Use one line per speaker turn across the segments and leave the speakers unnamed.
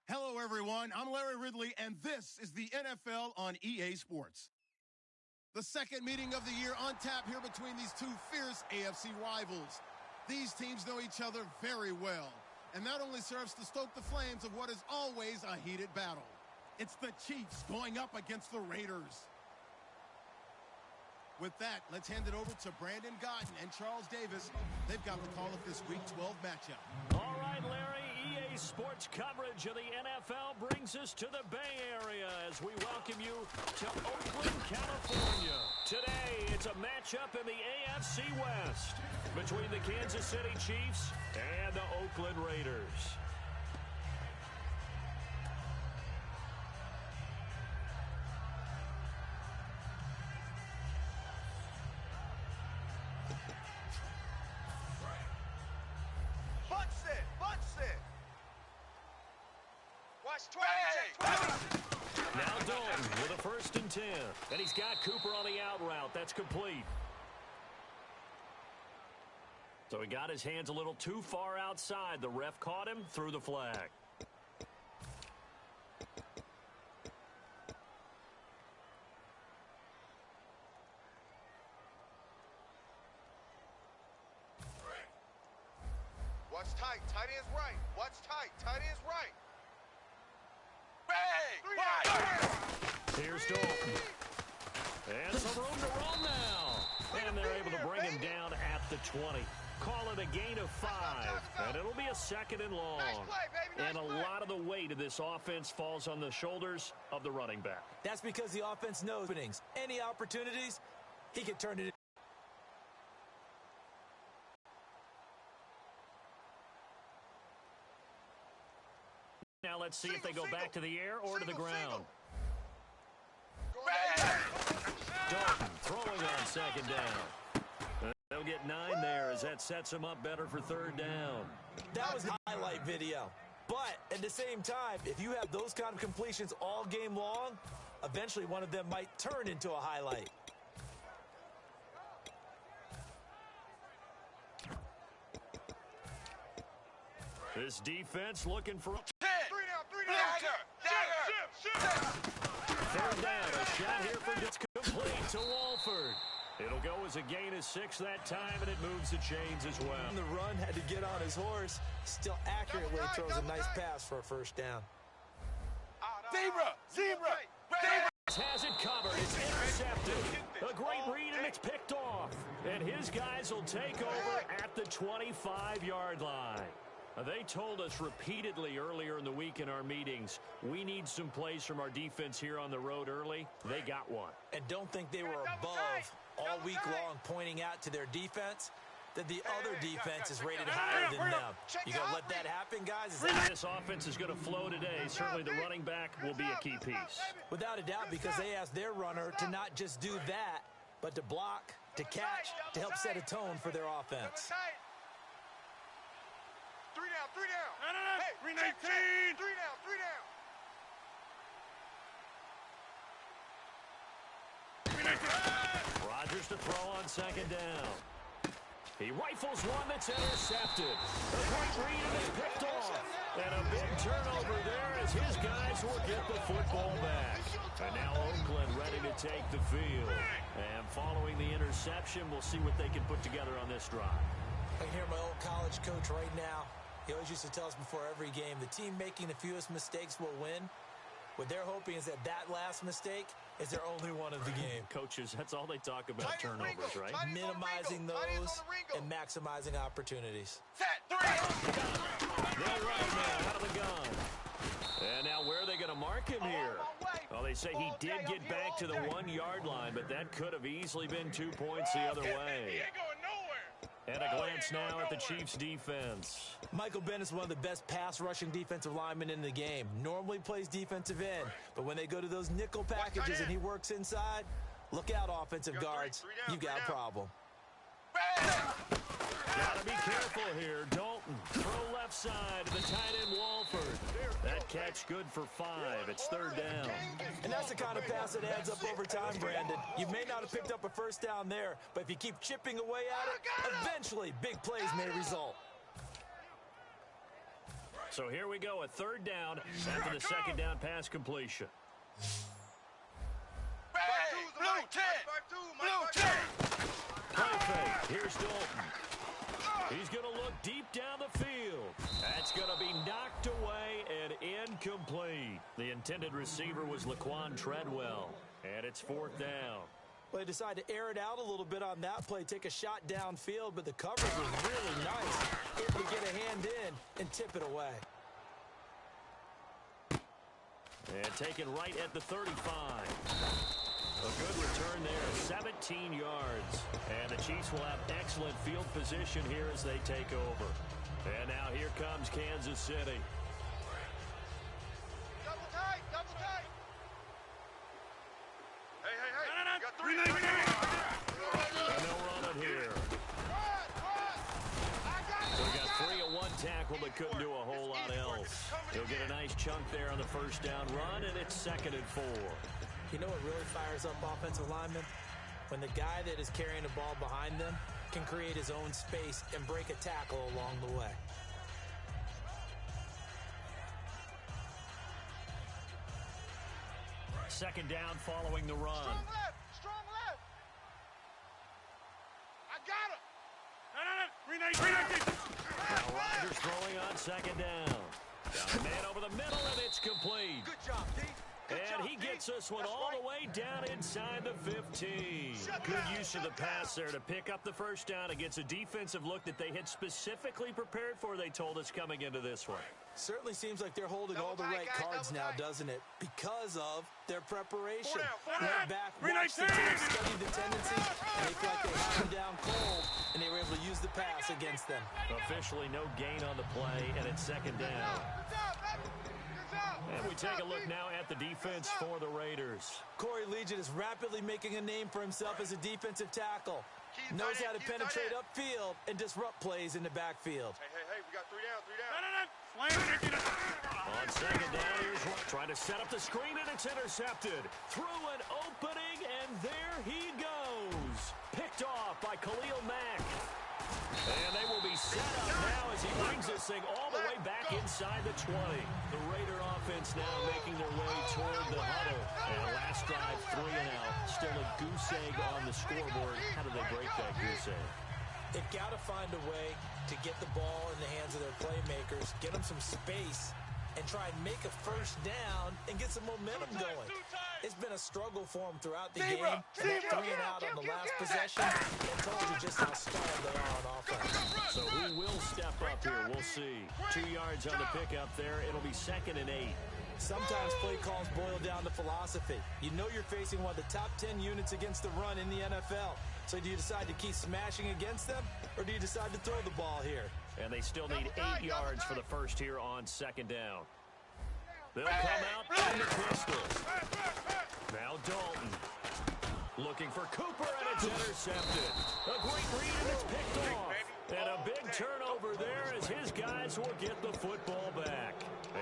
Hello, everyone. I'm Larry Ridley, and this is the NFL on EA Sports. The second meeting of the year on tap here between these two fierce AFC rivals. These teams know each other very well, and that only serves to stoke the flames of what is always a heated battle. It's the Chiefs going up against the Raiders. With that, let's hand it over to Brandon Gotten and Charles Davis. They've got the call of this Week 12 matchup.
All right, Larry, EA Sports coverage of the NFL brings us to the Bay Area as we welcome you to Oakland, California. Today, it's a matchup in the AFC West between the Kansas City Chiefs and the Oakland Raiders. Now Dalton with a 1st and 10. And he's got Cooper on the out route. That's complete. So he got his hands a little too far outside. The ref caught him, threw the flag.
Watch tight. Tight end's right. Watch tight. Tight end's right.
Here's Dalton. And some room to run now. And they're able to bring him down at the 20. Call it a gain of 5. And it'll be a 2nd and long. And a lot of the weight of this offense falls on the shoulders of the running back.
That's because the offense knows openings. Any opportunities, he can turn it.
Now let's see if they go back to the air or to the ground. Dalton throwing on 2nd down. They'll get 9 there as that sets him up better for 3rd down.
That was the highlight video. But at the same time, if you have those kind of completions all game long, eventually one of them might turn into a highlight.
This defense looking for... 3rd down, a shot here for it's complete to Walford. It'll go as a gain of 6 that time, and it moves the chains as well.
The run had to get on his horse. Still accurately throws a nice pass for a 1st down.
Zebra!
Has it covered. It's intercepted. A great read, and it's picked off. And his guys will take over at the 25-yard line. They told us repeatedly earlier in the week in our meetings, we need some plays from our defense here on the road early. They got one.
And don't think they were above all week long pointing out to their defense that the other defense is rated higher than them. You going to let that happen, guys?
This offense is going to flow today. Certainly the running back will be a key piece.
Without a doubt, because they asked their runner to not just do that, but to block, to catch, to help set a tone for their offense.
3 down. Hey, 3 down.
Rodgers to throw on 2nd down. He rifles one that's intercepted. A great read and it's picked off. And a big turnover there as his guys will get the football back. And now Oakland ready to take the field. And following the interception, we'll see what they can put together on this drive.
I can hear my old college coach right now. He always used to tell us before every game, the team making the fewest mistakes will win. What they're hoping is that last mistake is their only one of the game.
Coaches, that's all they talk about, turnovers, right?
Minimizing those and maximizing opportunities.
They'll run now out of the gun. And now where are they going to mark him here? Well, they say he did get back to the 1-yard line, but that could have easily been 2 points the other way. And a glance now at the Chiefs' defense.
Michael Bennett's one of the best pass-rushing defensive linemen in the game. Normally plays defensive end, but when they go to those nickel packages and he works inside, look out, offensive guards. You've got a problem.
Got to be careful here. Dalton, throw left side to the tight end Walford. That catch good for 5. It's 3rd down.
And that's the kind of pass that adds up over time, Brandon. You may not have picked up a 1st down there, but if you keep chipping away at it, eventually big plays may result.
So here we go, a third down after the second down pass completion.
Blue 10! Blue 10!
Play fake. Here's Dalton. He's going to look deep down the field. That's going to be knocked away and incomplete. The intended receiver was Laquan Treadwell, and it's fourth down.
Well, they decided to air it out a little bit on that play, take a shot downfield, but the coverage was really nice. Able to get a hand in and tip it away.
And taken right at the 35. A good return there, 17 yards. And the Chiefs will have excellent field position here as they take over. And now here comes Kansas City.
Double tight! Double tight! Hey! You got three!
And they'll run it here. So we got 3 at one tackle, but couldn't do a whole lot else. He'll get a nice chunk there on the first down run, and it's 2nd and 4.
You know what really fires up offensive linemen? When the guy that is carrying the ball behind them can create his own space and break a tackle along the way.
Second down following the run.
Strong left! I got him!
Now Rodgers throwing on second down. Got a man over the middle, and it's complete.
Good job, D.
And he gets this one all the way down inside the 15. Good use of the pass there to pick up the first down against a defensive look that they had specifically prepared for, they told us, coming into this one.
Certainly seems like they're holding all the right cards now, doesn't it? Because of their preparation. Went back, watched the team, studied the tendencies, and they felt like they had them down cold, and they were able to use the pass against them.
Officially no gain on the play, and it's second down. And we take a look now at the defense for the Raiders.
Corey Legion is rapidly making a name for himself as a defensive tackle. Knows how to penetrate upfield and disrupt plays in the backfield.
Hey, we got 3 down.
On second down, here's one. Trying to set up the screen, and it's intercepted. Through an opening, and there he goes. Picked off by Khalil Mack. And they will be set up now as he brings this thing all the way back inside the 20. The Raider offense now making their way toward the huddle. And last drive, 3 and out. Still a goose egg on the scoreboard. How do they break that goose egg?
They've got to find a way to get the ball in the hands of their playmakers, get them some space, and try and make a first down and get some momentum going. It's been a struggle for them throughout the game. And that 3 and out on the last possession, that tells you just how stalled they are on offense.
So who will step up here? We'll see. 2 yards on the pickup there. It'll be 2nd and 8.
Sometimes play calls boil down to philosophy. You know you're facing one of the top 10 units against the run in the NFL. So do you decide to keep smashing against them, or do you decide to throw the ball here?
And they still need 8 yards for the first here on second down. They'll come out in the pistol. Now Dalton looking for Cooper, and it's intercepted. A great read, and it's picked off. And a big turnover there as his guys will get the football back.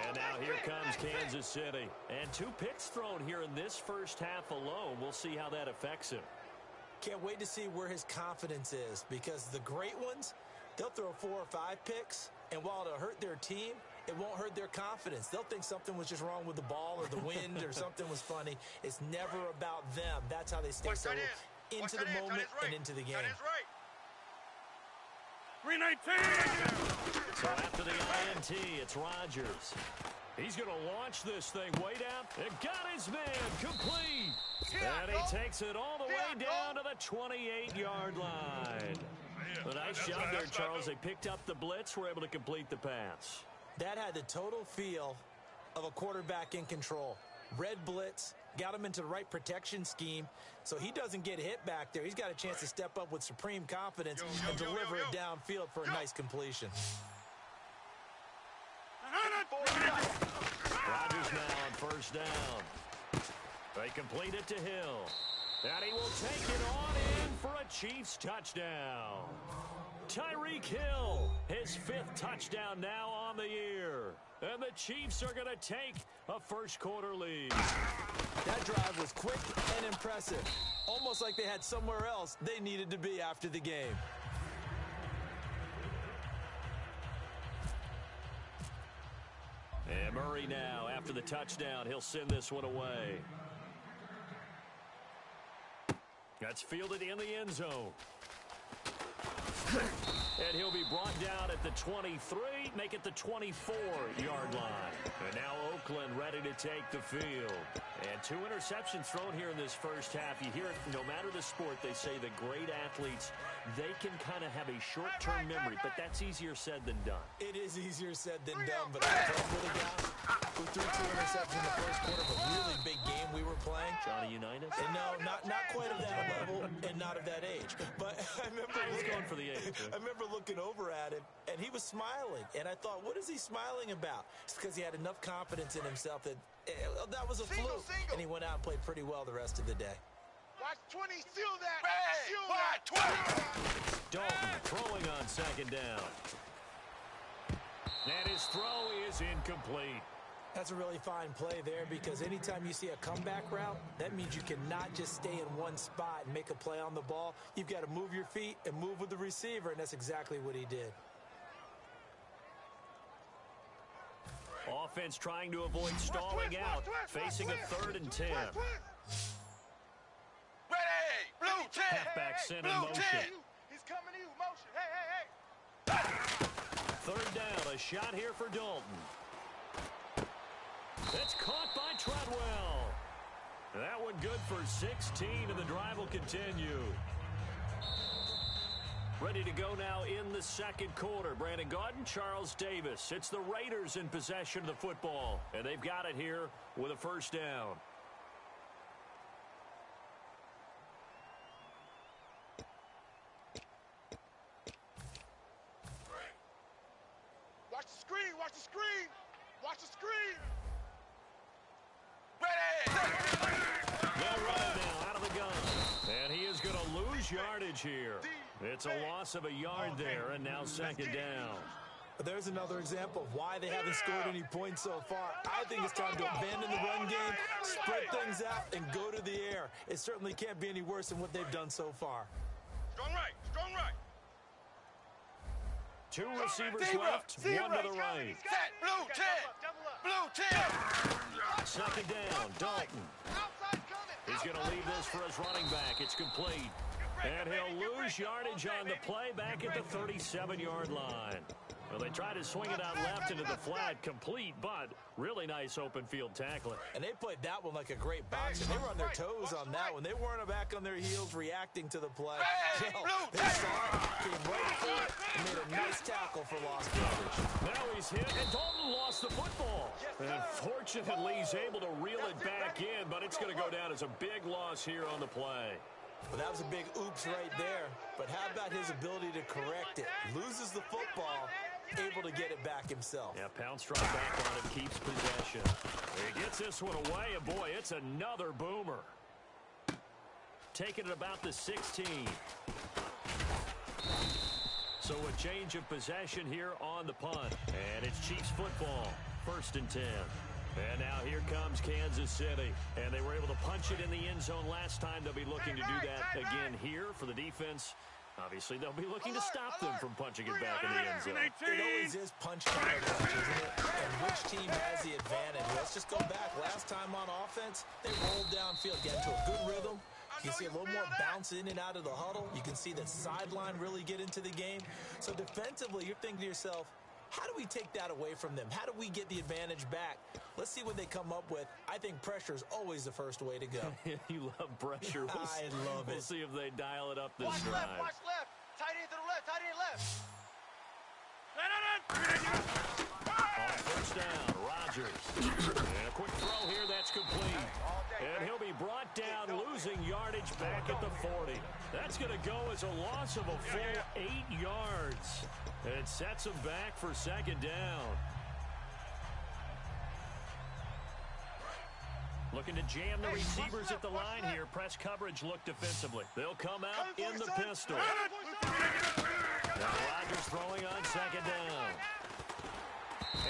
And now here comes Kansas City. And 2 picks thrown here in this first half alone. We'll see how that affects him.
Can't wait to see where his confidence is, because the great ones, they'll throw 4 or 5 picks, and while it'll hurt their team, it won't hurt their confidence. They'll think something was just wrong with the ball or the wind or something was funny. It's never about them. That's how they stay so into the moment and into the game.
So after the INT, it's Rodgers. He's going to launch this thing way down and got his man complete. And he takes it all the way down to the 28-yard line. A nice job there, Charles. They picked up the blitz, were able to complete the pass.
That had the total feel of a quarterback in control. Red blitz, got him into the right protection scheme, so he doesn't get hit back there. He's got a chance to step up with supreme confidence and deliver it downfield for a nice completion.
Rodgers now on first down. They complete it to Hill. And he will take it on in for a Chiefs touchdown. Tyreek Hill, his 5th touchdown now on the year. And the Chiefs are going to take a first-quarter lead.
That drive was quick and impressive. Almost like they had somewhere else they needed to be after the game.
Murray now after the touchdown. He'll send this one away. That's fielded in the end zone. And he'll be brought down at the 23, make it the 24-yard line. And now Oakland ready to take the field. And 2 interceptions thrown here in this first half. You hear it, no matter the sport, they say the great athletes, they can kind of have a short-term memory, but that's easier said than done.
It is easier said than done, but I'm with a guy who threw 2 interceptions in the first quarter of a really big game we were playing.
Johnny Unitas?
And no, not quite of that level and not of that age. But I remember
He's going for the age.
I remember looking over at him, and he was smiling. And I thought, what is he smiling about? It's because he had enough confidence in himself that that was a fluke. And he went out and played pretty well the rest of the day.
Watch 20, seal that. Seal that. 20.
Dalton throwing on second down. And his throw is incomplete.
That's a really fine play there, because anytime you see a comeback route, that means you cannot just stay in one spot and make a play on the ball. You've got to move your feet and move with the receiver, and that's exactly what he did.
Offense trying to avoid stalling out, facing a 3rd and 10.
Ready. Blue 10.
Halfback sent in motion.
He's coming to you. Motion. Hey.
3rd down, a shot here for Dalton. That's caught by Treadwell. That one good for 16, and the drive will continue. Ready to go now in the second quarter. Brandon Gaudin, Charles Davis. It's the Raiders in possession of the football, and they've got it here with a 1st down.
Watch the screen. Watch the screen. Watch the screen. Ready.
They'll run now out of the gun. And he is going to lose yardage here. It's a loss of a yard there, and now 2nd down.
There's another example of why they haven't scored any points so far. I think it's time to abandon the run game, spread things out, and go to the air. It certainly can't be any worse than what they've done so far.
Strong right. Strong right.
2 receivers left, 1 to the right.
Set. Blue 10. Blue 10.
2nd down, Dalton. He's going to leave this for his running back. It's complete. And he'll lose yardage on the play back at the 37-yard line. Well, they tried to swing it out left into the flat, complete, but really nice open field tackling.
And they played that one like a great boxer. They were on their toes on that one. They weren't back on their heels reacting to the play. No, they saw it, came right for it, and made a nice tackle for lost yardage.
Now he's hit, and Dalton lost the football. And fortunately, he's able to reel it back in, but it's going to go down as a big loss here on the play.
Well, that was a big oops right there. But how about his ability to correct it? Loses the football, able to get it back himself.
Yeah, Pounce right back on it, keeps possession. He gets this one away, and boy, it's another boomer. Taking it about the 16. So a change of possession here on the punt. And it's Chiefs football, 1st and 10. And now here comes Kansas City. And they were able to punch it in the end zone last time. They'll be looking to do that again here for the defense. Obviously, they'll be looking to stop them from punching it back in the end zone.
It always is punch counter punch, isn't it? And which team has the advantage? Let's just go back. Last time on offense, they rolled downfield, get into a good rhythm. You can see a little more bounce in and out of the huddle. You can see the sideline really get into the game. So defensively, you're thinking to yourself, how do we take that away from them? How do we get the advantage back? Let's see what they come up with. I think pressure is always the first way to go.
You love pressure.
I love it.
We'll see if they dial it up this
Watch
drive.
left. Watch left. Tight end to the left. Tight end left.
On 1st down, Rodgers. And a quick throw here, that's complete. And he'll be brought down, losing yardage back at the 40. That's going to go as a loss of a full 8 yards. And it sets him back for 2nd down. Looking to jam the receivers at the line here. Press coverage look defensively. They'll come out in the pistol. Now Rodgers throwing on 2nd down.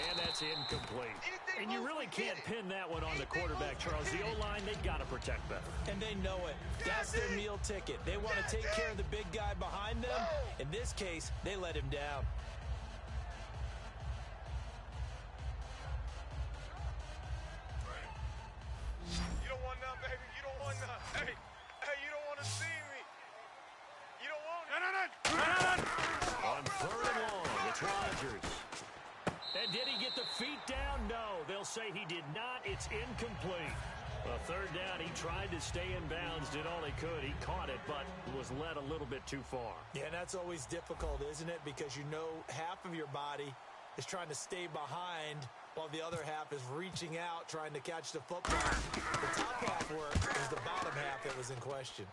And that's incomplete. And you really can't pin that one on the quarterback, Charles. The O-line, they've got to protect better.
And they know it. That's their meal ticket. They want to take care of the big guy behind them. In this case, they let him down.
On third and long, it's Rodgers. And did he get the feet down? No. They'll say he did not. It's incomplete. A third down, he tried to stay in bounds, did all he could. He caught it, but was led a little bit too far. Yeah, and that's always difficult, isn't it? Because you know half of your body is trying to stay behind while the other half is reaching out, trying to catch the football. The top half worked. It was the bottom half that was in question.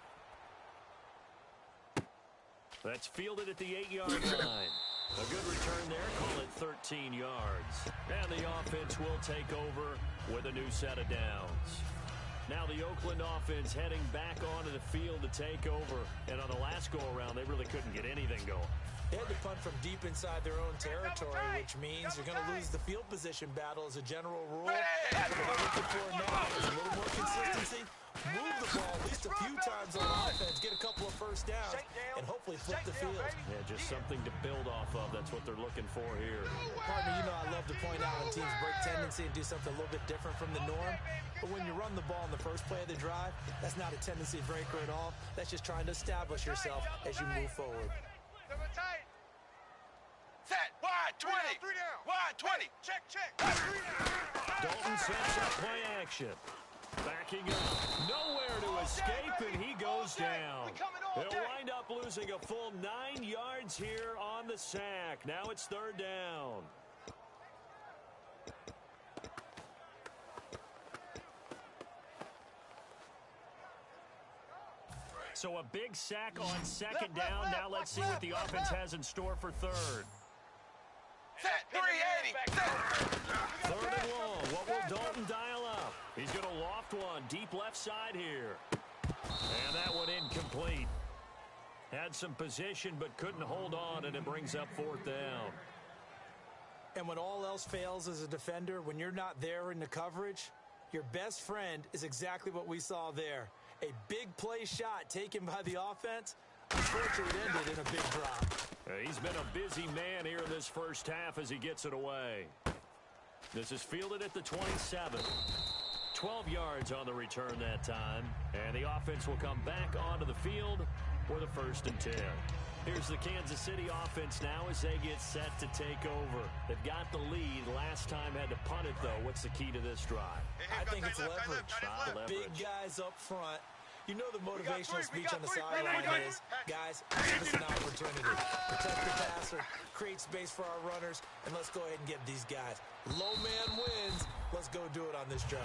That's fielded at the 8-yard line. A good return there. Call it 13 yards. And the offense will take over with a new set of downs. Now the Oakland offense heading back onto the field to take over. And on the last go-around, they really couldn't get anything going. They had to punt from deep inside their own territory, which means you're going to lose the field position battle as a general rule. What they're looking for now is a little more consistency. Move the ball at least a few times on offense, get a couple of first downs, and hopefully flip the field. Yeah, just something to build off of. That's what they're looking for here. Partner, you know I love to point out when teams break tendency and do something a little bit different from the norm. But when you run the ball in the first play of the drive, that's not a tendency breaker at all. That's just trying to establish yourself as you move forward.
Set, wide 20, wide 20, check, check.
Dalton sets up play action. Backing up, nowhere to escape, and he goes down. He'll wind up losing a full 9 yards here on the sack. Now it's third down. So a big sack on second down. Now let's see what the offense has in store for third.
Set, 380.
Third and long. What will Dalton dial up? He's going to loft one deep left side here. And that one incomplete. Had some position but couldn't hold on, and it brings up fourth down. And when all else fails as a defender, when you're not there in the coverage, your best friend is exactly what we saw there. A big play shot taken by the offense. Unfortunately, it ended in a big drop. He's been a busy man here in this first half as he gets it away. This is fielded at the 27. 12 yards on the return that time. And the offense will come back onto the field for the 1st and 10. Here's the Kansas City offense now as they get set to take over. They've got the lead. Last time had to punt it, though. What's the key to this drive?
I think it's leverage. The big guys up front. You know the motivational speech on the sideline is, guys, give us an opportunity. Protect the passer, create space for our runners, and let's go ahead and get these guys. Low man wins. Let's go do it on this drive.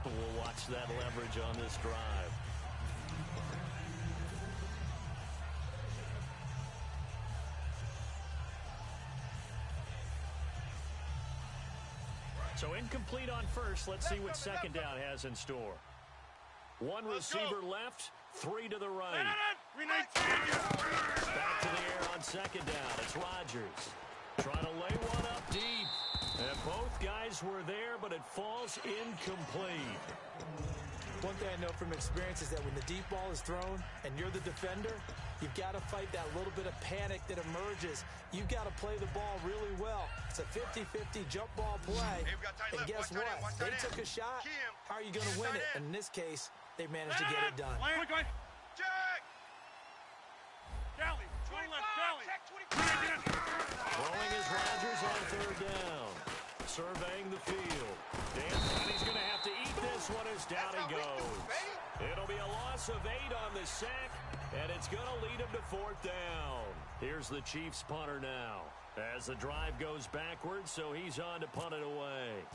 We'll watch that leverage on this drive. So incomplete on first. Let's see what second down has in store. One receiver left, 3 to the right. Back to the air on second down. It's Rodgers. Trying to lay one up deep. And both guys were there, but it falls incomplete. One thing I know from experience is that when the deep ball is thrown and you're the defender, you've got to fight that little bit of panic that emerges. You've got to play the ball really well. It's a 50-50 jump ball play. And guess what? They took a shot. How are you going to win it? And in this case, they managed to get it done.
Check.
Throwing is Rodgers on third down. Surveying the field. And he's going to have to eat this one as down he goes. It'll be a loss of 8 on the sack, and it's going to lead him to fourth down. Here's the Chiefs punter now as the drive goes backwards, so he's on to punt it away.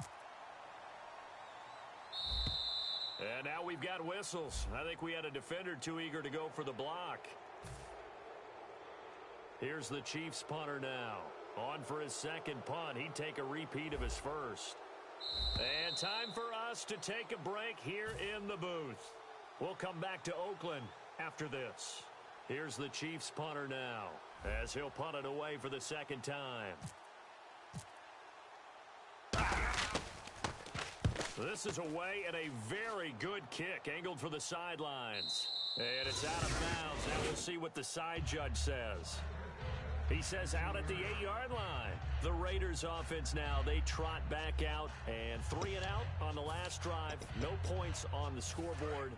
And now we've got whistles. I think we had a defender too eager to go for the block. Here's the Chiefs punter now. On for his second punt. He'd take a repeat of his first. And time for us to take a break here in the booth. We'll come back to Oakland after this. Here's the Chiefs punter now as he'll punt it away for the second time. This is away and a very good kick angled for the sidelines. And it's out of bounds. Now we'll see what the side judge says. He says out at the 8-yard line. The Raiders offense now, they trot back out and 3 and out on the last drive. No points on the scoreboard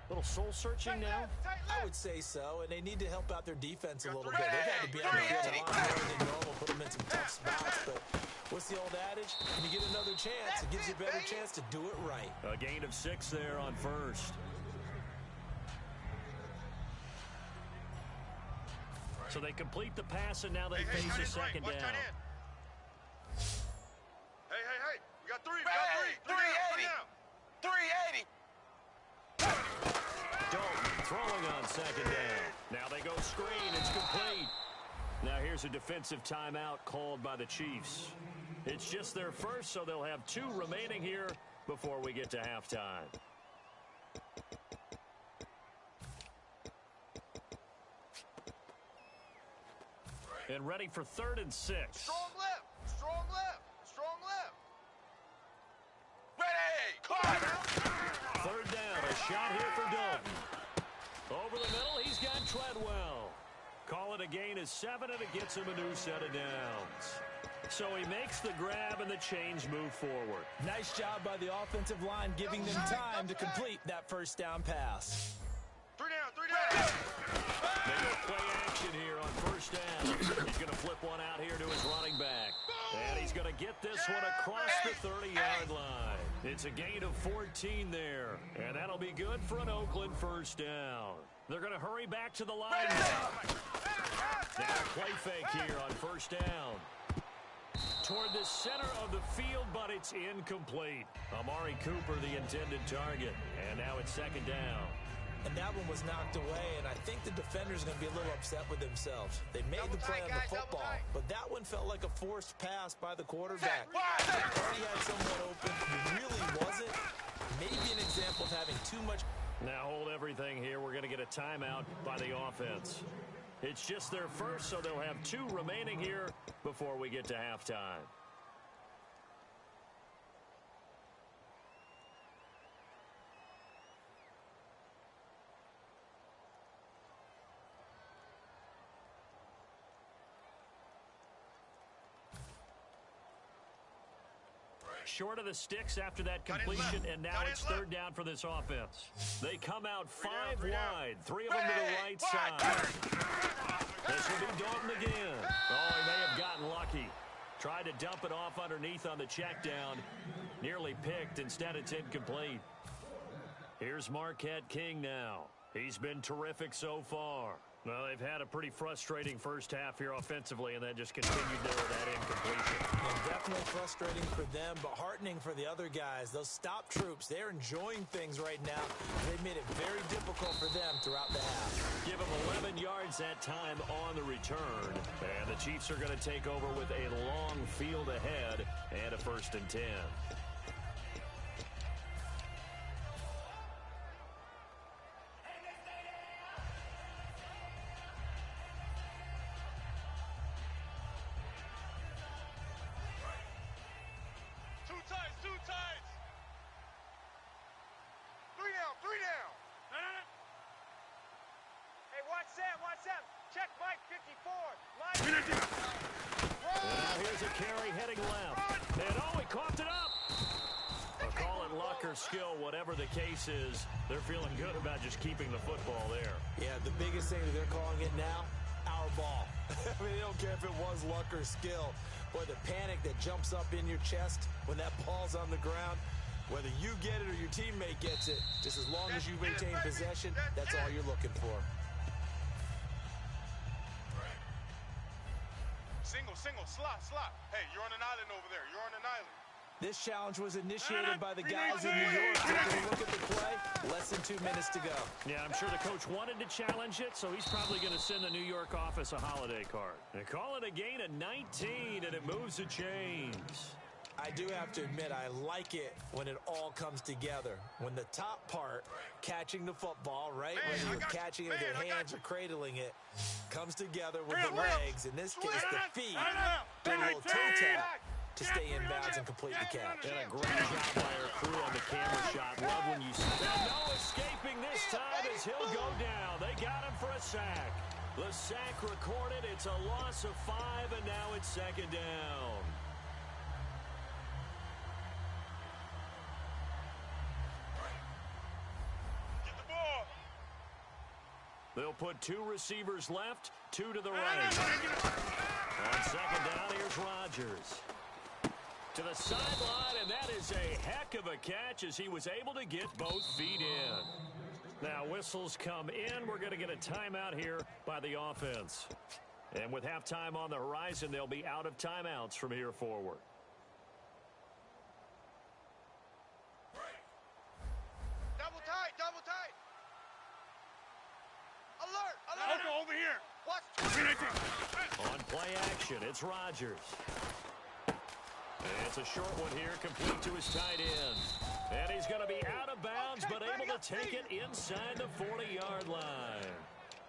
Little soul-searching now?
I would say so, and they need to help out their defense a little bit. They've had to be on the field a lot more than normal, put them in some tough spots, but what's the old adage? When you get another chance, it gives you a better chance to do it right.
A gain of 6 there on first. So they complete the pass, and now they face a second down.
Hey. We got 3. We got 3. 380.
Dalton throwing on second down. Now they go screen. It's complete. Now here's a defensive timeout called by the Chiefs. It's just their first, so they'll have 2 remaining here before we get to halftime. And ready for 3rd and 6.
Strong left. Ready.
3rd down. A shot here for Dalton. Over the middle, he's got Treadwell. Call it a gain of 7, and it gets him a new set of downs. So he makes the grab, and the chains move forward.
Nice job by the offensive line giving them time to complete that first down pass.
3 down.
They go play action here on 1st down. He's going to flip one out here to his running back. And he's going to get this one across the 30-yard line. It's a gain of 14 there. And that'll be good for an Oakland 1st down. They're going to hurry back to the line now. Now play fake here on 1st down. Toward the center of the field, but it's incomplete. Amari Cooper, the intended target. And now it's 2nd down.
And that one was knocked away, and I think the defender's going to be a little upset with themselves. They made the play on the football, but that one felt like a forced pass by the quarterback. He had someone open. He really wasn't. Maybe an example of having too much.
Now hold everything here. We're going to get a timeout by the offense. It's just their first, so they'll have 2 remaining here before we get to halftime. Short of the sticks after that completion, and now it's 3rd down for this offense. They come out 5 wide, 3 of them to the right side. This will be Dalton again. Oh, he may have gotten lucky. Tried to dump it off underneath on the check down. Nearly picked. Instead, it's incomplete. Here's Marquette King now. He's been terrific so far. Well, they've had a pretty frustrating first half here offensively, and then just continued there with that incompletion.
Yeah, definitely frustrating for them, but heartening for the other guys. Those stop troops, they're enjoying things right now. They've made it very difficult for them throughout the half.
Give them 11 yards that time on the return. And the Chiefs are going to take over with a long field ahead and a 1st and 10.
Check Mike 54.
Now here's a carry heading left. And oh, he coughed it up. I'll call it luck or skill, whatever the case is. They're feeling good about just keeping the football there.
Yeah, the biggest thing that they're calling it now, our ball. I mean, they don't care if it was luck or skill. Boy, the panic that jumps up in your chest when that ball's on the ground, whether you get it or your teammate gets it, just as long as you maintain possession, that's all you're looking for.
Single, slot. Hey, you're on an island over there. You're on an island.
This challenge was initiated by the guys in New York. Taking a look at the play. Less than 2 minutes to go.
Yeah, I'm sure the coach wanted to challenge it, so he's probably going to send the New York office a holiday card. They call it a gain of 19, and it moves the chains.
I do have to admit, I like it when it all comes together. When the top part, catching the football, right? Whether you're catching it with your hands or cradling it, comes together with the legs, in this case, the feet, do a little toe tap to stay in bounds and complete the catch.
And a great job by our crew on the camera shot. Love when you see that. No escaping this time as he'll go down. They got him for a sack. The sack recorded. It's a loss of 5, and now it's 2nd down.
Get the ball.
They'll put 2 receivers left, 2 to the right. On second down, here's Rodgers. To the sideline, and that is a heck of a catch as he was able to get both feet in. Now, whistles come in. We're going to get a timeout here by the offense. And with halftime on the horizon, they'll be out of timeouts from here forward.
Double tight, double tight. Alert, alert.
Go over here.
Watch.
On play action, it's Rodgers. And it's a short one here, complete to his tight end. And he's going to be out of bounds, but able to take it inside the 40-yard line.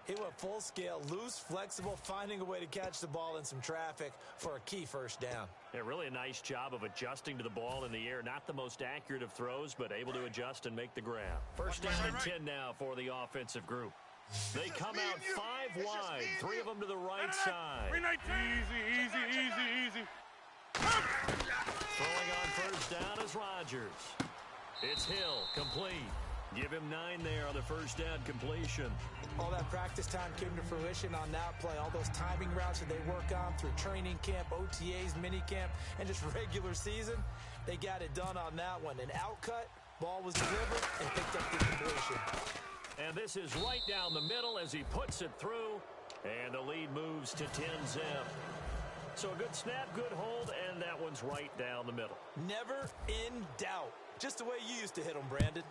He went full scale, loose, flexible, finding a way to catch the ball in some traffic for a key first down.
Yeah, really a nice job of adjusting to the ball in the air. Not the most accurate of throws, but able to adjust and make the grab. First down and 10 now for the offensive group. They come out 5 wide, 3 of them to the right side.
Easy.
Throwing on first down is Rodgers. It's Hill, complete. Give him 9 there on the first down completion.
All that practice time came to fruition on that play. All those timing routes that they work on through training camp, OTAs, minicamp, and just regular season, they got it done on that one. An outcut, ball was delivered, and picked up the completion.
And this is right down the middle as he puts it through, and the lead moves to 10-zip. So a good snap, good hold, and that one's right down the middle.
Never in doubt. Just the way you used to hit them, Brandon.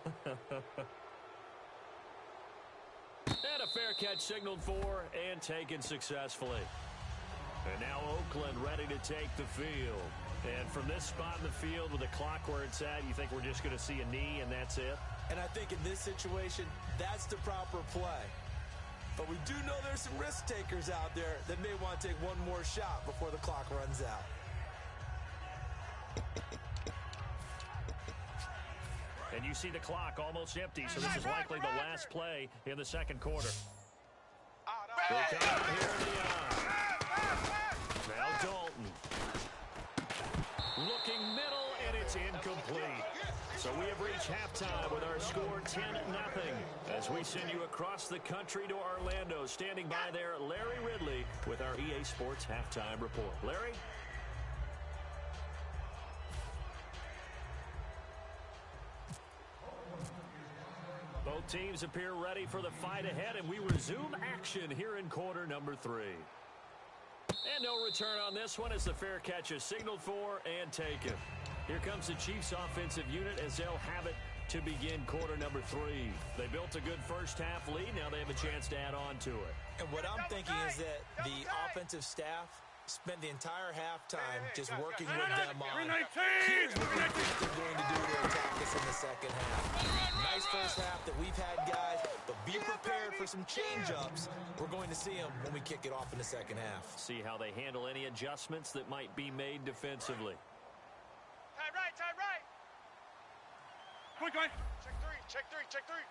And a fair catch signaled for and taken successfully. And now Oakland ready to take the field. And from this spot in the field with the clock where it's at, you think we're just going to see a knee and that's it?
And I think in this situation, that's the proper play. But we do know there's some risk takers out there that may want to take one more shot before the clock runs out.
And you see the clock almost empty, so this is likely the last play in the second quarter. They come out here in the now Dalton. Looking middle, and it's incomplete. So we have reached halftime with our score 10-0 as we send you across the country to Orlando. Standing by there, Larry Ridley with our EA Sports Halftime Report. Larry? Both teams appear ready for the fight ahead, and we resume action here in quarter number 3. And no return on this one as the fair catch is signaled for and taken. Here comes the Chiefs offensive unit as they'll have it to begin quarter number 3. They built a good first half lead. Now they have a chance to add on to it.
And what I'm thinking is that the offensive staff spent the entire halftime just working with them on here's what we think they're going to do to attack us in the second half. Nice first half that we've had, guys, but be prepared for some change-ups. We're going to see them when we kick it off in the second half.
See how they handle any adjustments that might be made defensively.
Tight right, tight right.
Quick.
Check three.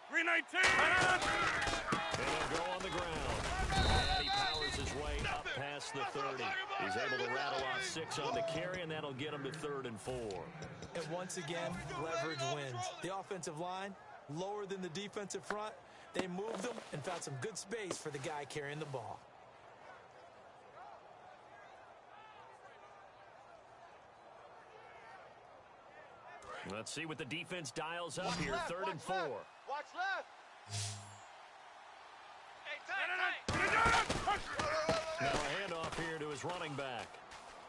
319.
And they'll go on the ground. And he powers his way up past the 30. He's able to rattle off 6 on the carry, and that'll get him to 3rd and 4.
And once again, leverage wins. The offensive line, lower than the defensive front. They moved them and found some good space for the guy carrying the ball.
Let's see what the defense dials up here. 3rd and 4.
Watch left. Hey, tight.
Now a handoff here to his running back.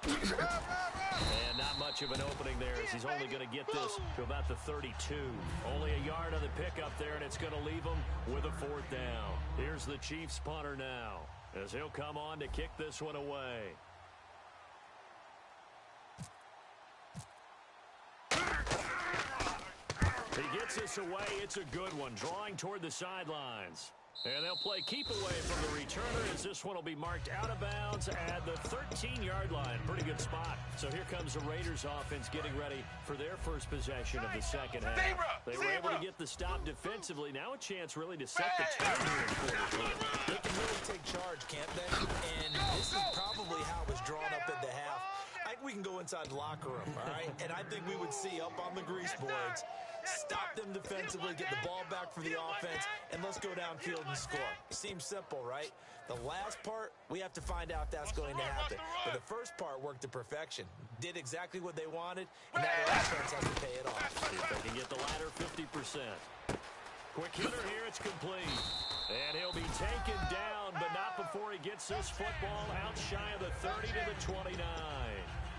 And not much of an opening there as he's only going to get this to about the 32. Only a yard on the pickup there, and it's going to leave him with a 4th down. Here's the Chiefs punter now as he'll come on to kick this one away. He gets this away. It's a good one, drawing toward the sidelines. And they'll play keep away from the returner as this one will be marked out of bounds at the 13-yard line. Pretty good spot. So here comes the Raiders offense getting ready for their first possession of the second half. They were able to get the stop defensively. Now a chance really to set the tone here in quarter 3.
They can really take charge, can't they? And this is probably how it was drawn up at the half. We can go inside the locker room, all right? And I think we would see up on the grease boards, stop them defensively, get the ball back for the offense, and let's go downfield and score. Seems simple, right? The last part, we have to find out if that's going to happen. But the first part worked to perfection. Did exactly what they wanted, and now the offense has to pay it off.
See if they can get the latter 50%. Quick hitter here, it's complete. And he'll be taken down, but not before he gets this football out shy of the 30 to the 29.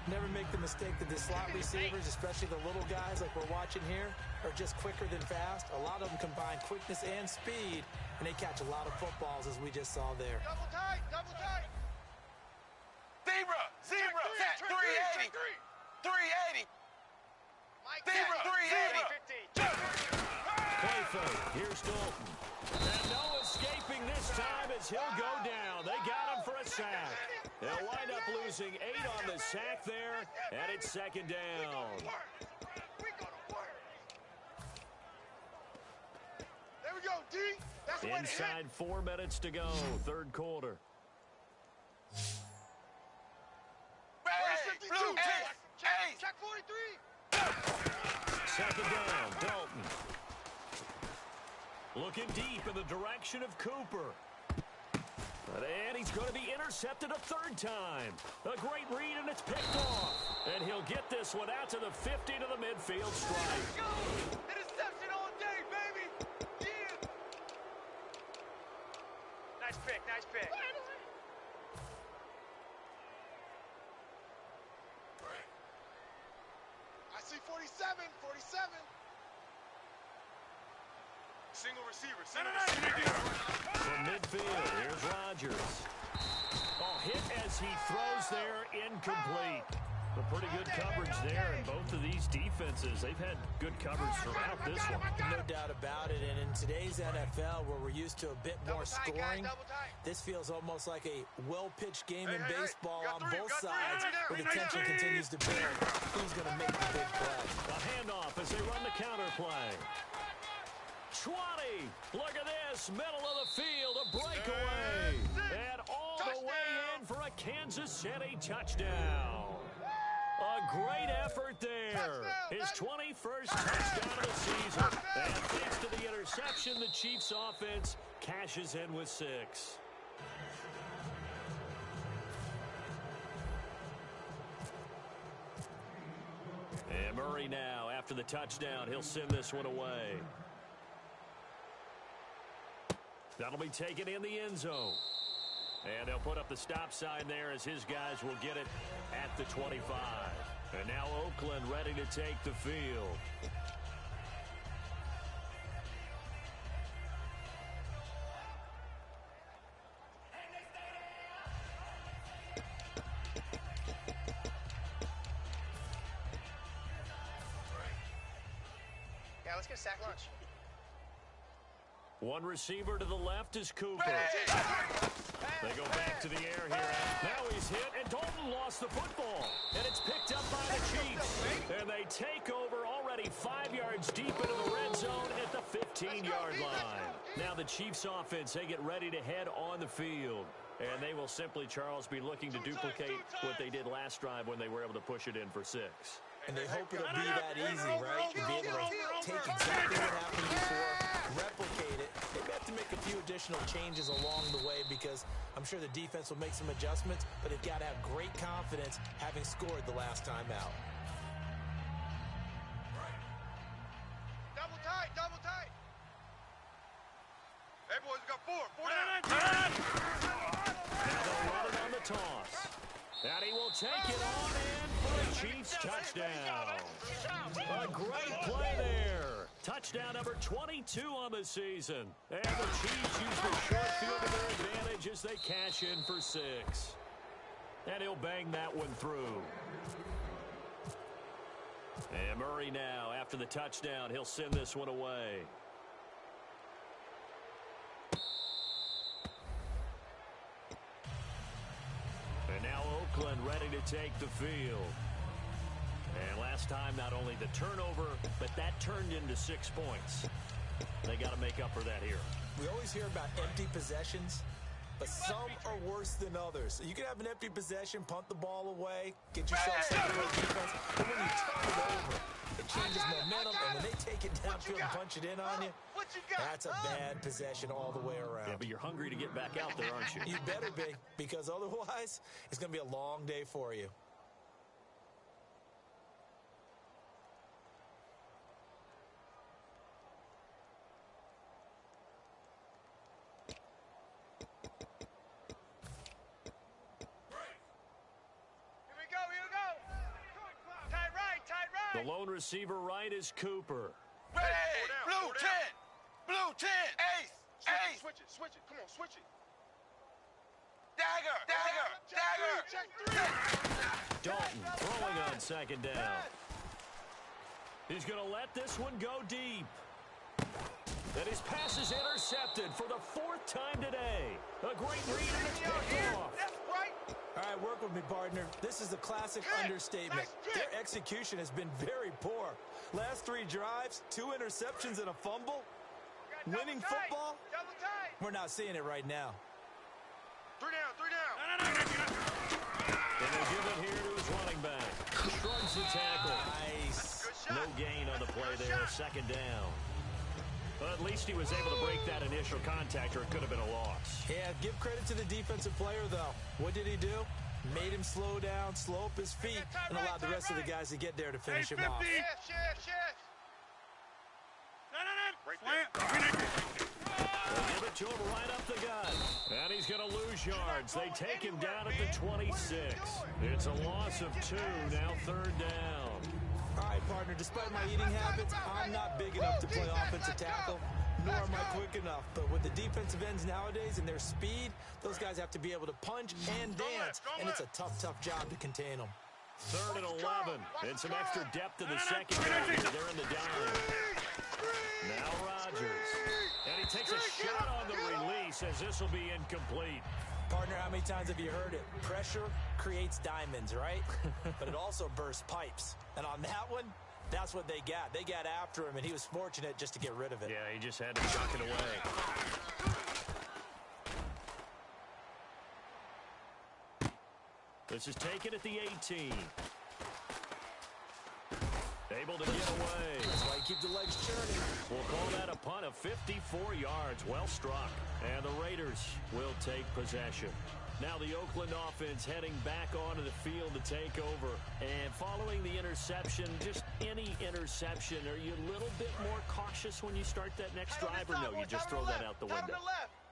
Never make the mistake that the slot receivers, especially the little guys like we're watching here, are just quicker than fast. A lot of them combine quickness and speed, and they catch a lot of footballs, as we just saw there.
Double tight, double tight. Zebra, zebra, 380, 380. Zebra, 380.
Play fake, here's Dalton. And no escaping this time as he'll go down. They got him for a sack. They'll wind up losing 8 on the sack there, and it's second down.
We go to work. There we go, D. That's the way to hit.
Inside 4 minutes to go, third quarter.
Hey, blue, check 43.
Second down, Dalton. Looking deep in the direction of Cooper. And he's going to be intercepted a third time. A great read, and it's picked off. And he'll get this one out to the 50 to the midfield stripe.
Go! Interception all day, baby! Yeah! Nice pick, nice pick. I see 47, 47. Single receiver, single receiver.
From midfield, here's Rodgers. Oh, hit as he throws there, incomplete. But pretty good coverage there in both of these defenses. They've had good coverage throughout this one.
No doubt about it. And in today's NFL, where we're used to a bit more scoring, this feels almost like a well-pitched game in baseball on both sides, where the tension continues to build. Who's going to make the big play?
A handoff as they run the counter play. 20. Look at this. Middle of the field. A breakaway. And all the way in for a Kansas City touchdown. A great effort there. His 21st touchdown of the season. And thanks to the interception, the Chiefs offense cashes in with 6. And Murray now, after the touchdown, he'll send this one away. That'll be taken in the end zone. And they'll put up the stop sign there as his guys will get it at the 25. And now Oakland ready to take the field.
Yeah, let's get a sack lunch.
One receiver to the left is Cooper. They go back to the air here. Now he's hit, and Dalton lost the football. And it's picked up by the Chiefs. And they take over already 5 yards deep into the red zone at the 15-yard line. Now the Chiefs offense, they get ready to head on the field. And they will simply, Charles, be looking to duplicate what they did last drive when they were able to push it in for 6.
And they hope it'll be that easy, right? To be able to take exactly what happened before, replicate it. They may have to make a few additional changes along the way because I'm sure the defense will make some adjustments, but they've got to have great confidence having scored the last time out.
Double tight, double tight. Hey, boys, we got 4 down.
Now they'll run it on the toss. And he will take it on in for a Chiefs touchdown. A great play there. Touchdown number 22 on the season. And the Chiefs use the short field to their advantage as they cash in for 6. And he'll bang that one through. And Murray now, after the touchdown, he'll send this one away. And now Oakland ready to take the field. And last time, not only the turnover, but that turned into 6 points. They got to make up for that here.
We always hear about empty possessions. but some are worse than others. You can have an empty possession, punt the ball away, get yourself some great defense, but when you turn it over, it changes momentum, and when they take it downfield and punch it in on you, that's a bad possession all the way around.
Yeah, but you're hungry to get back out there, aren't you?
You better be, because otherwise, it's going to be a long day for you.
The lone receiver right is Cooper.
Red, blue 10, blue 10, ace, ace.
Switch it. Come on, switch it.
Dagger, dagger, dagger.
Dalton throwing on second down. He's going to let this one go deep. And his pass is intercepted for the 4th time today. A great read, and it's picked off.
All right, work with me, partner. This is a classic understatement. Their execution has been very poor. Last 3 drives, 2 interceptions and a fumble. Winning football? We're not seeing it right now.
3 down.
And they give it here to his running back. Shrugs the tackle.
Nice.
No gain on the play there, second down. But at least he was able to break that initial contact, or it could have been a loss.
Yeah, give credit to the defensive player, though. What did he do? Made him slow down, slow up his feet, and allowed the rest of the guys to get there to finish him off.
They give it to him right up the gut. And he's going to lose yards. They take him down at the 26. It's a loss of 2, now 3rd down.
All right, partner, despite my eating habits, I'm not big enough to play offensive tackle, nor am I quick enough. But with the defensive ends nowadays and their speed, those guys have to be able to punch and dance, and it's a tough job to contain them.
3rd and 11, and some extra depth in the secondary. They're in the dime. Now Rodgers, and he takes a shot on the release as this will be incomplete.
Partner, how many times have you heard it? Pressure creates diamonds, right? But it also bursts pipes. And on that one, that's what they got. They got after him, and he was fortunate just to get rid of it.
Yeah, he just had to chuck it away. This is taken at the 18. Able to get away.
That's why you keep the legs churning.
We'll call that a punt of 54 yards. Well struck. And the Raiders will take possession. Now the Oakland offense heading back onto the field to take over. And following the interception, just any interception, are you a little bit more cautious when you start that next drive, or no, you just throw that out the window?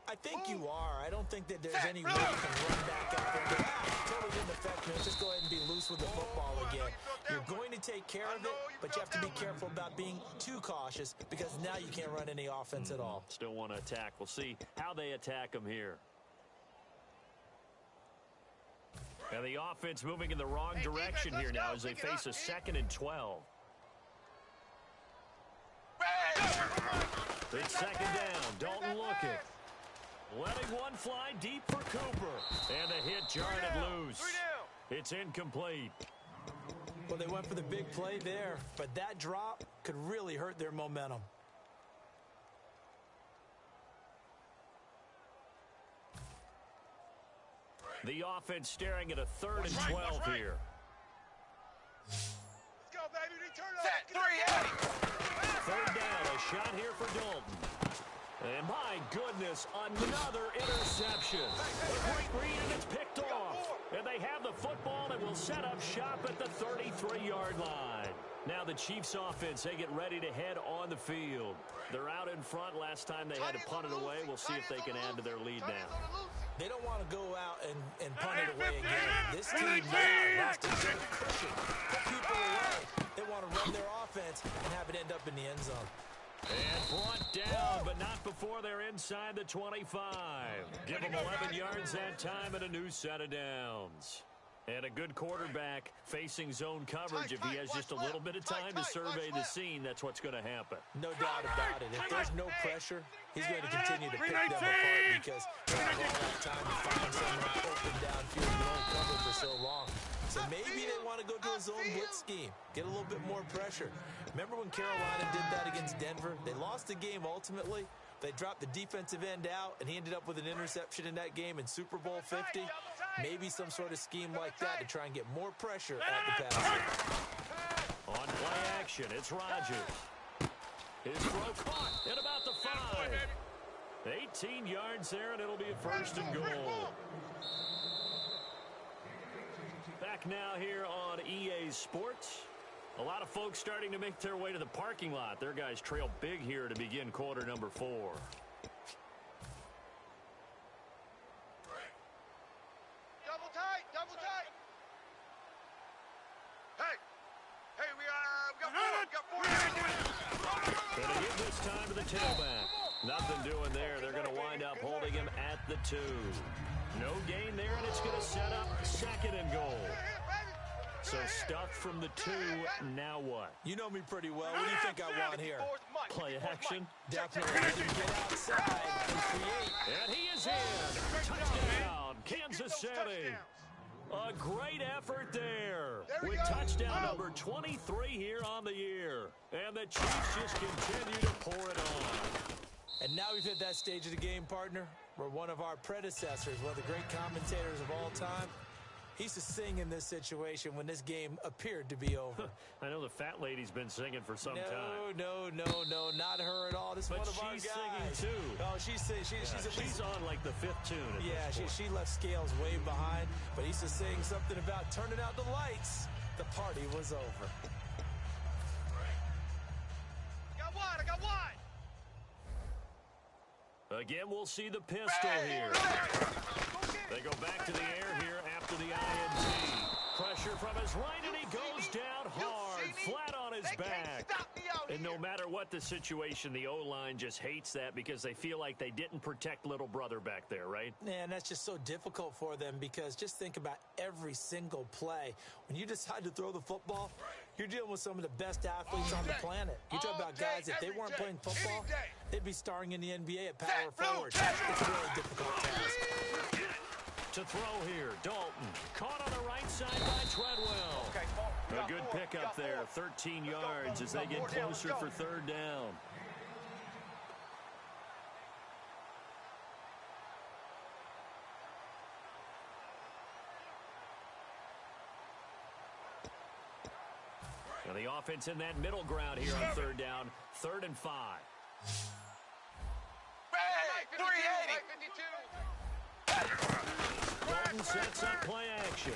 I think you are. I don't think that there's any way you can run back up there and go, totally didn't affect me. Just go ahead and be loose with the football again. You're going to take care of it, but you have to be careful about being too cautious, because now you can't run any offense at all.
Still want to attack. We'll see how they attack him here. And the offense moving in the wrong direction here now as they face a 2nd and 12. It's 2nd down. Dalton looking. Letting one fly deep for Cooper. And the hit jarred it loose. It's incomplete.
Well, they went for the big play there, but that drop could really hurt their momentum.
The offense staring at a 3rd and 12 here.
Let's go, baby. Set 3,
3rd down, a shot here for Dalton. And my goodness, another interception. A great read, and it's picked off. And they have the football and will set up shop at the 33-yard line. Now the Chiefs offense, they get ready to head on the field. They're out in front. Last time they had to punt it away. We'll see if they can add to their lead now.
They don't want to go out and punt it away again. This team now wants to get cushion, put people away. They want to run their offense and have it end up in the end zone.
And brought down, but not before they're inside the 25. Give them 11 yards that time and a new set of downs. And a good quarterback facing zone coverage. If he has just a little bit of time to survey the scene, that's what's going to happen.
No doubt about it. If there's no pressure, he's going to continue to pick them apart because he'll have all that time to find someone open downfield and don't cover for so long. So maybe they want to go to a zone blitz scheme, get a little bit more pressure. Remember when Carolina did that against Denver? They lost the game ultimately, They dropped the defensive end out, and he ended up with an interception in that game in Super Bowl 50. Maybe some sort of scheme like that to try and get more pressure at the passer.
On play action, it's Rodgers. His throw caught at about the 5. 18 yards there, and it'll be a 1st and goal. Back now here on EA Sports. A lot of folks starting to make their way to the parking lot. Their guys trail big here to begin quarter number 4.
Double tight, double tight. Hey, we got 4.
Gonna give this time to the tailback. Nothing doing there. They're going to wind up holding him at the 2. No gain there, and it's going to set up 2nd and goal. So stuck from the 2, now what?
You know me pretty well. What do you think I want here?
Play action.
Definitely get outside and create.
And he is in. Touchdown, Kansas City. A great effort there with touchdown number 23 here on the year. And the Chiefs just continue to pour it on.
And now we've hit that stage of the game, partner, where one of our predecessors, one of the great commentators of all time, he used to sing in this situation when this game appeared to be over.
I know the fat lady's been singing for some time.
No, not her at all. This is one of our guys.
But she's singing too.
Oh, she's
on like the 5th tune.
Yeah, she left Scales way behind, but he used to sing something about turning out the lights. The party was over.
I got wide.
Again, we'll see the pistol here. They go back to the air here after the INT. Pressure from his right, and he goes down hard, flat on his back. And no matter what the situation, the O-line just hates that because they feel like they didn't protect little brother back there, right?
Man, that's just so difficult for them because just think about every single play. When you decide to throw the football, you're dealing with some of the best athletes on the planet. You talk about guys, if they weren't playing football, they'd be starring in the NBA at power forward. It's a really difficult task.
To throw here, Dalton. Caught on the right side by Treadwell. A good pickup there, 13 yards as they get closer for 3rd down. Now the offense in that middle ground here on 3rd down, 3rd and 5.
380.
Dalton sets up play action.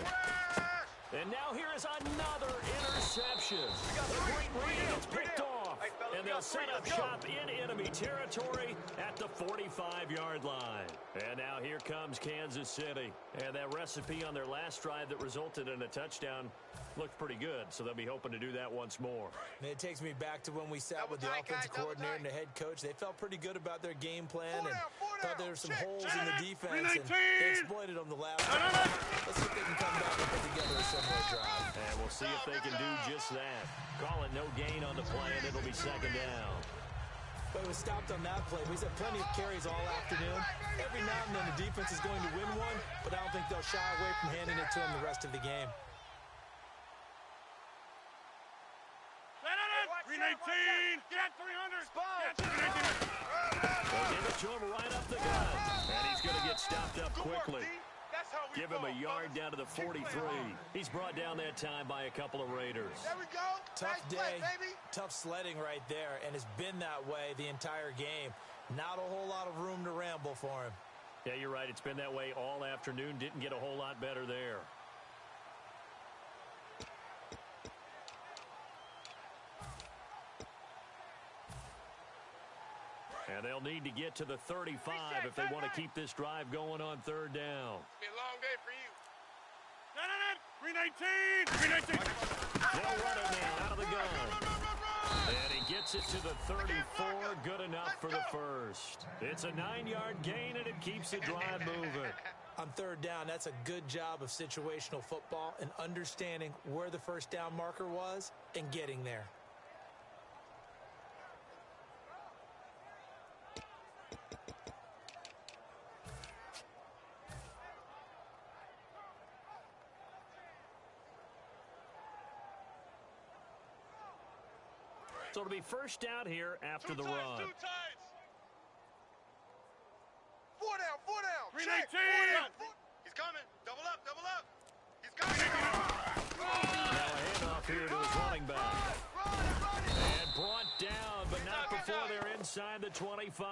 And now here is another interception. A great read, it's picked off. And they'll set up shop in enemy territory at the 45-yard line. And now here comes Kansas City. And that recipe on their last drive that resulted in a touchdown looked pretty good, so they'll be hoping to do that once more.
And it takes me back to when we sat with the offensive coordinator and the head coach. They felt pretty good about their game plan and thought there were some holes in the defense, and they exploited them the last time. Let's see if they can come back and put together a similar drive.
And we'll see if they can do just that. Call it no gain on the play, and it'll be 2nd down.
But it was stopped on that play. We've had plenty of carries all afternoon. Every now and then the defense is going to win one, but I don't think they'll shy away from handing it to them the rest of the game.
319. Get at 300.
They'll give it to him right up the gut. And he's going to get stopped up quickly. Give him a yard down to the 43. He's brought down that time by a couple of Raiders.
There we go.
Tough day, tough sledding right there, and it's been that way the entire game. Not a whole lot of room to ramble for him.
Yeah, you're right. It's been that way all afternoon. Didn't get a whole lot better there. And they'll need to get to the 35 if they want to keep this drive going on 3rd down.
It's been a long day for you.
319.
They'll run it now out of the gun. And he gets it to the 34. Good enough for the first. It's a 9-yard gain, and it keeps the drive moving.
On 3rd down, that's a good job of situational football and understanding where the first down marker was and getting there.
So it'll be first down here after the run.
Check.
319.
He's coming. Double up, double up. He's coming.
Now a handoff here to his running back. And brought down, but not before they're inside the 25.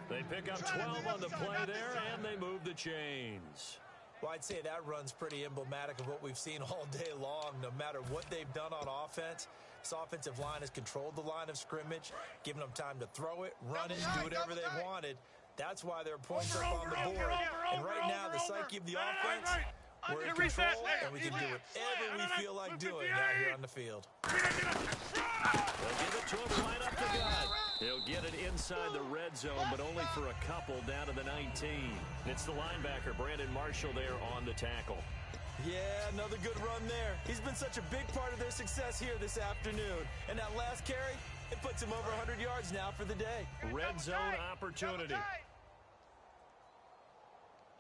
They pick up 12 on the play there, and they move the chains.
Well, I'd say that run's pretty emblematic of what we've seen all day long. No matter what they've done on offense, this offensive line has controlled the line of scrimmage, given them time to throw it, run it, do whatever they wanted. That's why their points are up on the board. And right now, the psyche of the offense, we're in control, and we can do whatever we feel like doing out here on the field.
They'll give it to him right up the gut. He'll get it inside the red zone, but only for a couple down to the 19. It's the linebacker, Brandon Marshall, there on the tackle.
Yeah, another good run there. He's been such a big part of their success here this afternoon. And that last carry, it puts him over 100 yards now for the day.
Red zone opportunity.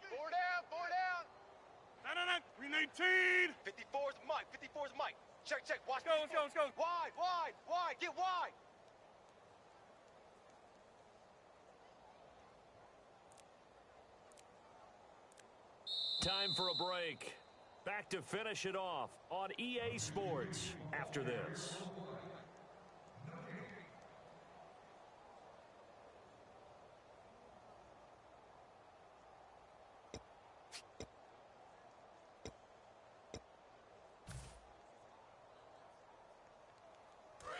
4 down, 4 down.
319.
54's Mike, 54's Mike. Check, check, watch.
Let's go.
Wide, wide, wide, get wide.
Time for a break. Back to finish it off on EA Sports after this.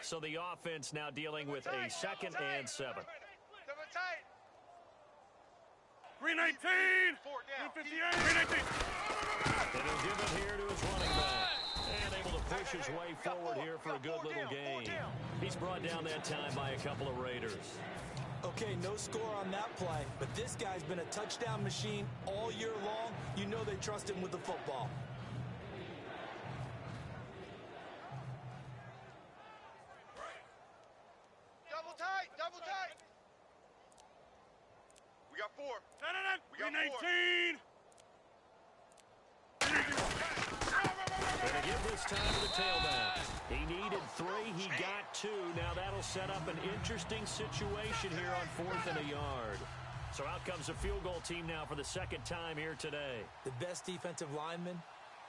So the offense now dealing with a 2nd and 7.
Double tight.
319.
4 down.
358. 319.
And he'll give it here to his running back. And able to push his way forward here for a good little gain. He's brought down that time by a couple of Raiders.
Okay, no score on that play, but this guy's been a touchdown machine all year long. You know they trust him with the football.
Double tight, double tight. We got 4. We got
319.
Gonna give this time to the tailback. He needed 3, he got 2. Now that'll set up an interesting situation here on 4th and a yard. So out comes a field goal team now for the 2nd time here today.
The best defensive linemen,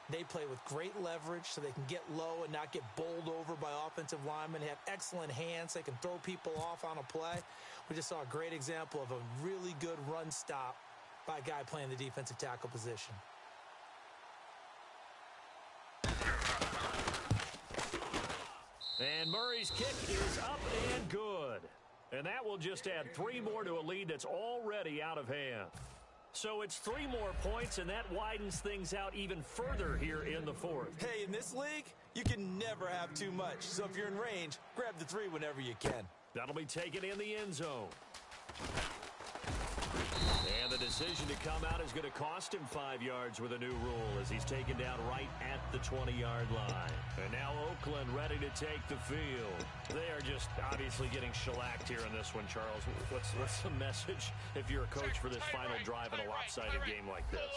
they play with great leverage so they can get low and not get bowled over by offensive linemen. They have excellent hands. They can throw people off on a play. We just saw a great example of a really good run stop by a guy playing the defensive tackle position.
And Murray's kick is up and good. And that will just add 3 more to a lead that's already out of hand. So it's 3 more points, and that widens things out even further here in the 4th.
Hey, in this league, you can never have too much. So if you're in range, grab the 3 whenever you can.
That'll be taken in the end zone. And the decision to come out is going to cost him 5 yards with a new rule as he's taken down right at the 20-yard line. And now Oakland ready to take the field. They are just obviously getting shellacked here in this one, Charles. What's the message if you're a coach for this final drive in a lopsided game like this?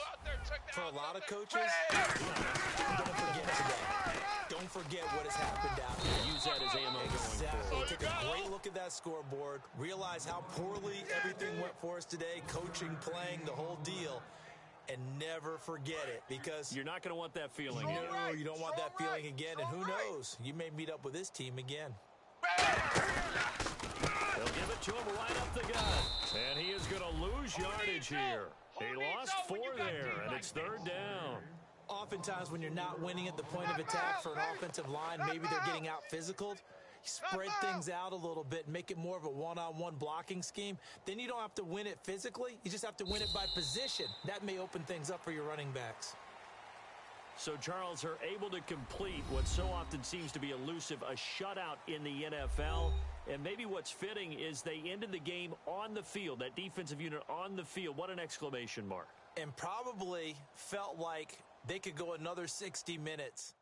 For a lot of coaches, don't forget today. Don't forget what has happened out here.
Use that as ammo going forward.
Take a great look at that scoreboard. Realize how poorly everything went for us today. Coaching, playing, the whole deal. And never forget it, because
you're not going to want that feeling again.
No, you don't want that feeling again. And who knows? You may meet up with this team again.
They'll give it to him right up the gut. And he is going to lose yardage here. He lost 4 there, and it's 3rd down.
Oftentimes when you're not winning at the point of attack for an offensive line, maybe they're getting out physical. Spread things out a little bit, make it more of a one-on-one blocking scheme. Then you don't have to win it physically. You just have to win it by position. That may open things up for your running backs.
So Charles are able to complete what so often seems to be elusive, a shutout in the NFL. And maybe what's fitting is they ended the game on the field, that defensive unit on the field. What an exclamation mark.
And probably felt like they could go another 60 minutes